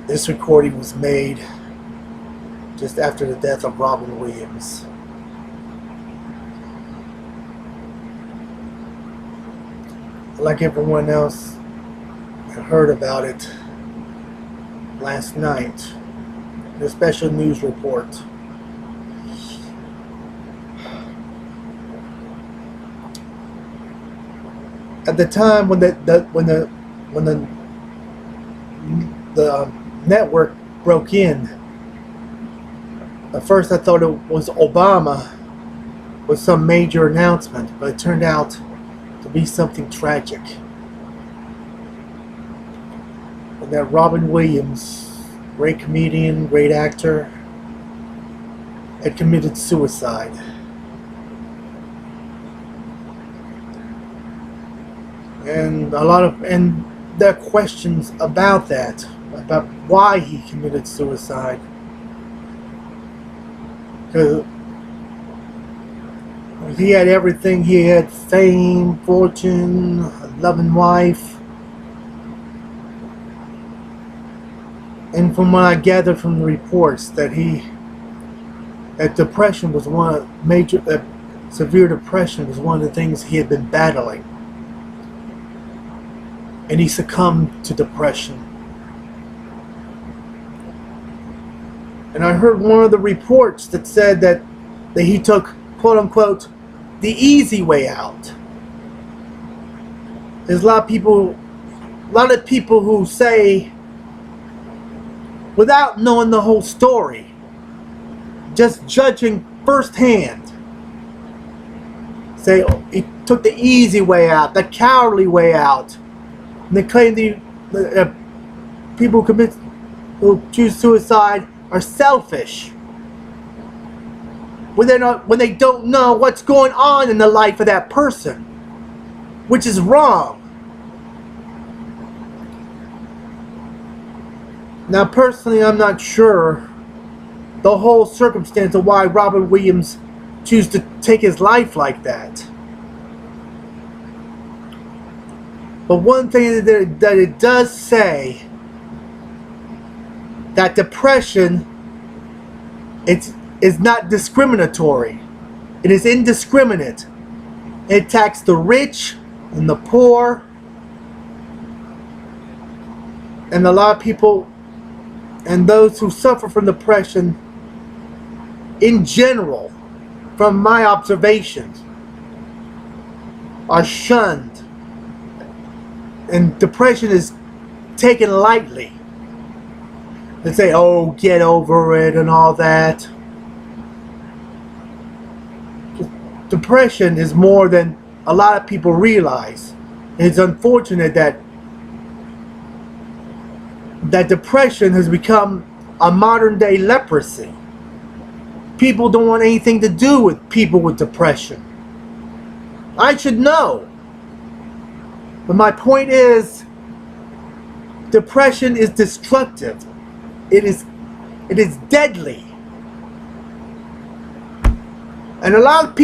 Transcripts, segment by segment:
This recording was made just after the death of Robin Williams. Like everyone else, I heard about it last night in a special news report. At the time when the network broke in, at first I thought it was Obama with some major announcement, but it turned out to be something tragic. And that Robin Williams, great comedian, great actor, had committed suicide. And there are questions about that, about why he committed suicide. Because he had everything. He had fame, fortune, a loving wife. And from what I gathered from the reports, that depression was severe depression was one of the things he had been battling. And he succumbed to depression. And I heard one of the reports that said that he took, quote unquote, the easy way out. There's a lot of people who say, without knowing the whole story, just judging firsthand, say, oh, he took the easy way out, the cowardly way out. And they claim the people who choose suicide are selfish when they don't know what's going on in the life of that person, which is wrong. Now, personally, I'm not sure the whole circumstance of why Robin Williams chose to take his life like that. But one thing that it does say, that depression is not discriminatory. It is indiscriminate. It attacks the rich and the poor. And a lot of people, and those who suffer from depression in general, from my observations, are shunned. And depression is taken lightly. They say, oh, get over it and all that. Depression is more than a lot of people realize. It's unfortunate that depression has become a modern day leprosy. People don't want anything to do with people with depression. I should know. But my point is, depression is destructive. It is deadly. And a lot of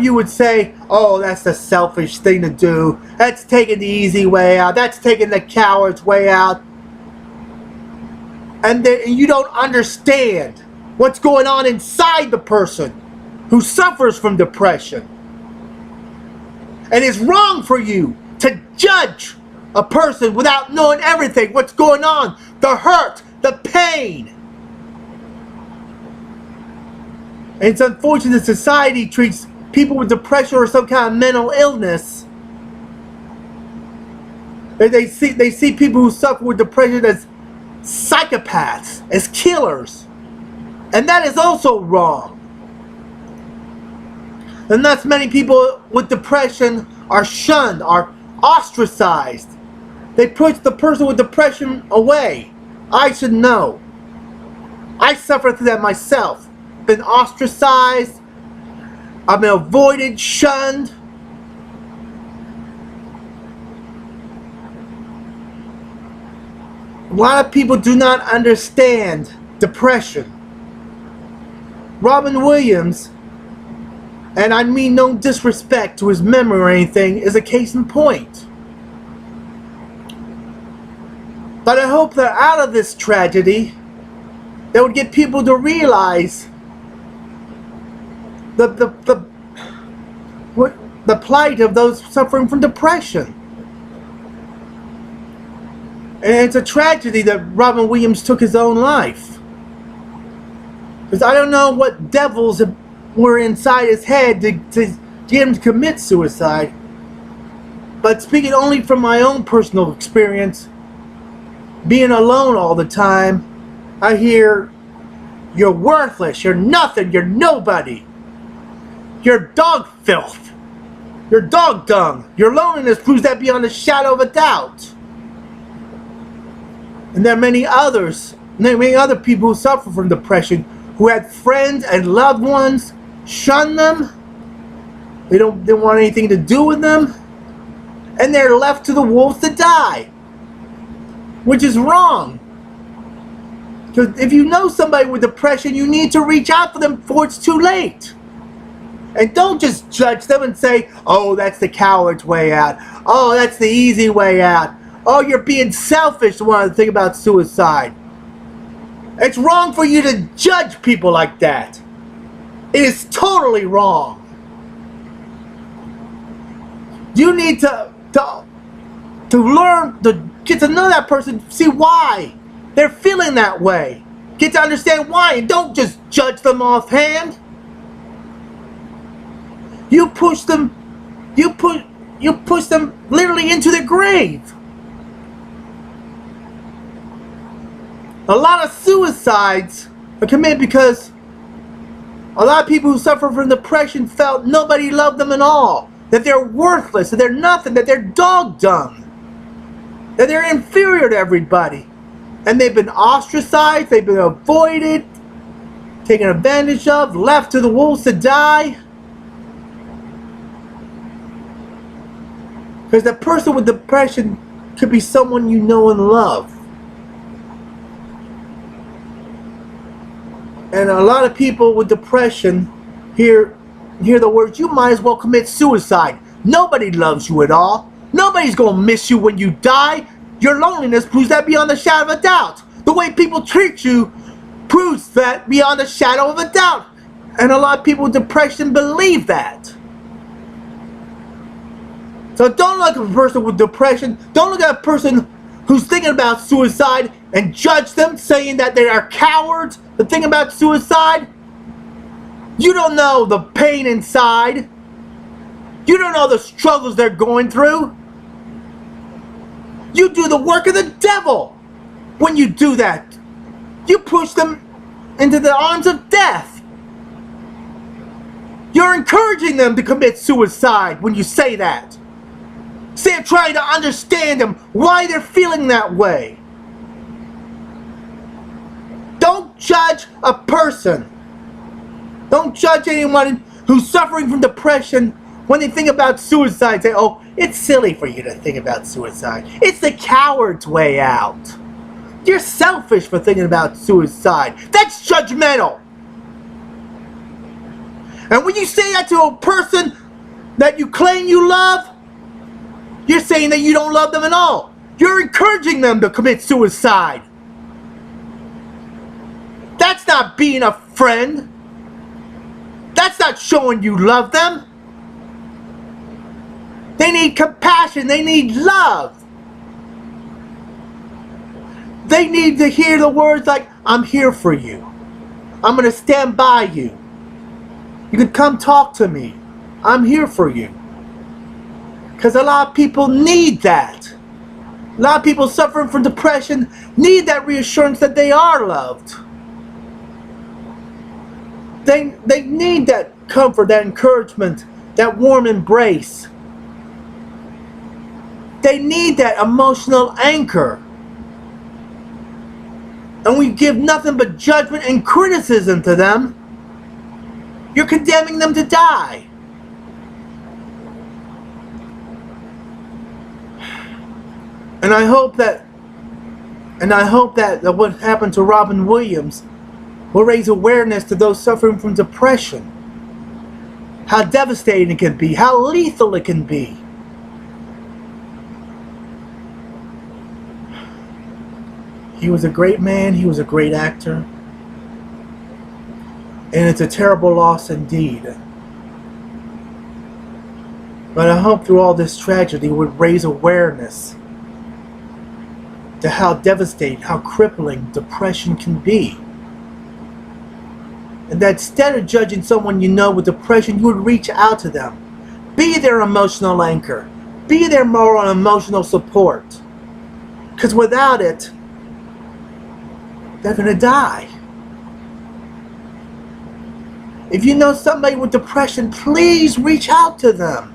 you would say, oh, that's the selfish thing to do. That's taking the easy way out. That's taking the coward's way out. And you don't understand what's going on inside the person who suffers from depression. And it's wrong for you to judge a person without knowing everything, what's going on, the hurt, the pain. And it's unfortunate society treats people with depression or some kind of mental illness. They see people who suffer with depression as psychopaths, as killers. And that is also wrong. And thus many people with depression are shunned, are ostracized. They push the person with depression away. I should know. I suffer through that myself. Been ostracized. I've been avoided, shunned. A lot of people do not understand depression. Robin Williams, and I mean no disrespect to his memory or anything, is a case in point. But I hope that out of this tragedy, that would get people to realize the plight of those suffering from depression. And it's a tragedy that Robin Williams took his own life. Because I don't know what devils were inside his head to get him to commit suicide. But speaking only from my own personal experience, being alone all the time, I hear, "You're worthless, you're nothing, you're nobody. You're dog filth. You're dog dung. Your loneliness proves that beyond a shadow of a doubt." And there are many other people who suffer from depression, who had friends and loved ones shun them. They don't want anything to do with them. And they're left to the wolves to die. Which is wrong. Because if you know somebody with depression, you need to reach out for them before it's too late. And don't just judge them and say, "Oh, that's the coward's way out. Oh, that's the easy way out. Oh, you're being selfish to want to think about suicide." It's wrong for you to judge people like that. It is totally wrong. You need to learn, to get to know that person, see why they're feeling that way. Get to understand why, and don't just judge them offhand. You push them literally into the grave. A lot of suicides are committed because a lot of people who suffer from depression felt nobody loved them at all. That they're worthless, that they're nothing, that they're dog dung. That they're inferior to everybody. And they've been ostracized, they've been avoided, taken advantage of, left to the wolves to die. Because the person with depression could be someone you know and love. And a lot of people with depression hear the words, "You might as well commit suicide. Nobody loves you at all. Nobody's gonna miss you when you die. Your loneliness proves that beyond a shadow of a doubt. The way people treat you proves that beyond a shadow of a doubt." And a lot of people with depression believe that. So don't look at a person with depression, don't look at a person who's thinking about suicide and judge them, saying that they are cowards for thinking about suicide. You don't know the pain inside. You don't know the struggles they're going through. You do the work of the devil when you do that. You push them into the arms of death. You're encouraging them to commit suicide when you say that. Say you're trying to understand them, why they're feeling that way. Don't judge a person. Don't judge anyone who's suffering from depression when they think about suicide. Say, "Oh, it's silly for you to think about suicide. It's the coward's way out. You're selfish for thinking about suicide." That's judgmental. And when you say that to a person that you claim you love, you're saying that you don't love them at all. You're encouraging them to commit suicide. That's not being a friend. That's not showing you love them. They need compassion. They need love. They need to hear the words like, "I'm here for you. I'm going to stand by you. You can come talk to me. I'm here for you." Because a lot of people need that. A lot of people suffering from depression need that reassurance that they are loved. They need that comfort, that encouragement, that warm embrace. They need that emotional anchor. And we give nothing but judgment and criticism to them. You're condemning them to die. And I hope that what happened to Robin Williams will raise awareness to those suffering from depression. How devastating it can be, how lethal it can be. He was a great man. He was a great actor. And it's a terrible loss indeed. But I hope through all this tragedy would raise awareness to how devastating, how crippling depression can be. And that instead of judging someone you know with depression, you would reach out to them. Be their emotional anchor. Be their moral and emotional support. Because without it, they're going to die. If you know somebody with depression, please reach out to them.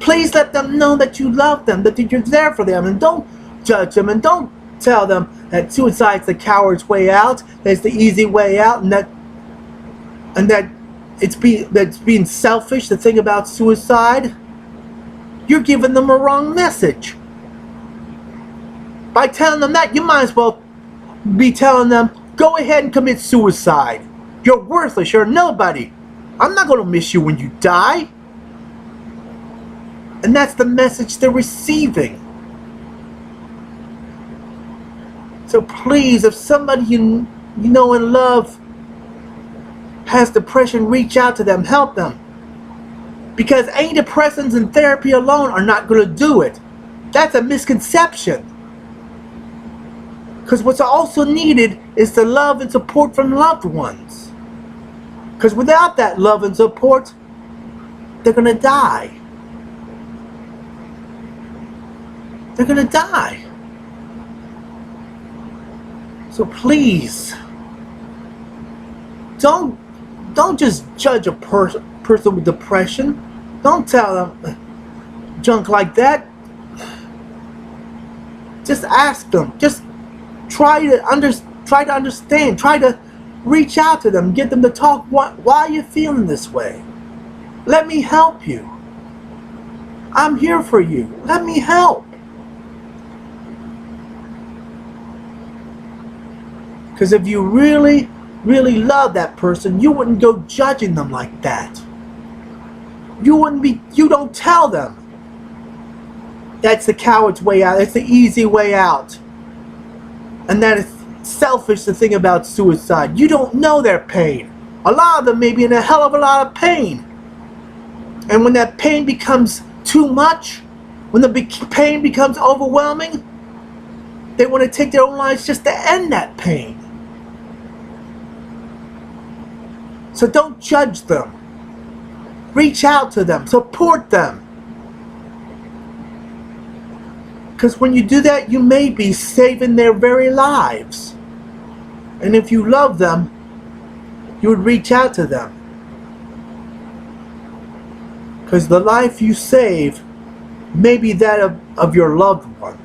Please let them know that you love them, that you're there for them, and don't judge them, and don't tell them that suicide's the coward's way out, that it's the easy way out, and that it's being selfish, the thing about suicide. You're giving them a wrong message. By telling them that, you might as well be telling them, go ahead and commit suicide. You're worthless, you're nobody. I'm not going to miss you when you die. And that's the message they're receiving. So please, if somebody you know and love has depression, reach out to them, help them. Because antidepressants and therapy alone are not going to do it. That's a misconception. Because what's also needed is the love and support from loved ones. Because without that love and support, they're going to die. They're going to die. So please, don't just judge a person with depression. Don't tell them junk like that. Just ask them. Just try to understand. Try to reach out to them. Get them to talk. Why are you feeling this way? Let me help you. I'm here for you. Let me help. Because if you really, really love that person, you wouldn't go judging them like that. You don't tell them that's the coward's way out, it's the easy way out. And that it's selfish to think about suicide. You don't know their pain. A lot of them may be in a hell of a lot of pain. And when that pain becomes too much, when the pain becomes overwhelming, they want to take their own lives just to end that pain. So don't judge them. Reach out to them. Support them. Because when you do that, you may be saving their very lives. And if you love them, you would reach out to them. Because the life you save may be that of your loved one.